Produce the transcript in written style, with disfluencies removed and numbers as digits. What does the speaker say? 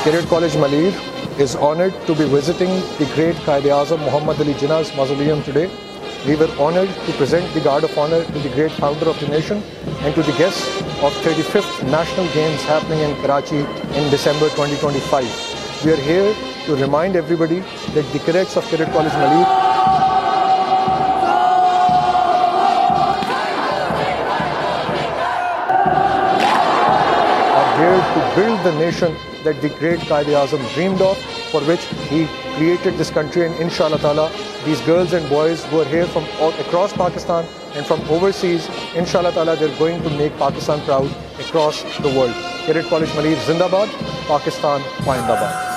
Cadet College Malir is honored to be visiting the great Quaid-e-Azam Muhammad Ali Jinnah's mausoleum today. We were honored to present the Guard of Honor to the great founder of the nation and to the guests of 35th National Games happening in Karachi in December 2025. We are here to remind everybody that the cadets of Cadet College Malir are here to build the nation that the great Quaid-e-Azam dreamed of, for which he created this country. And inshallah ta'ala, these girls and boys who are here from all across Pakistan and from overseas, inshallah ta'ala, they're going to make Pakistan proud across the world. Cadet College Malir Zindabad, Pakistan Paindabad.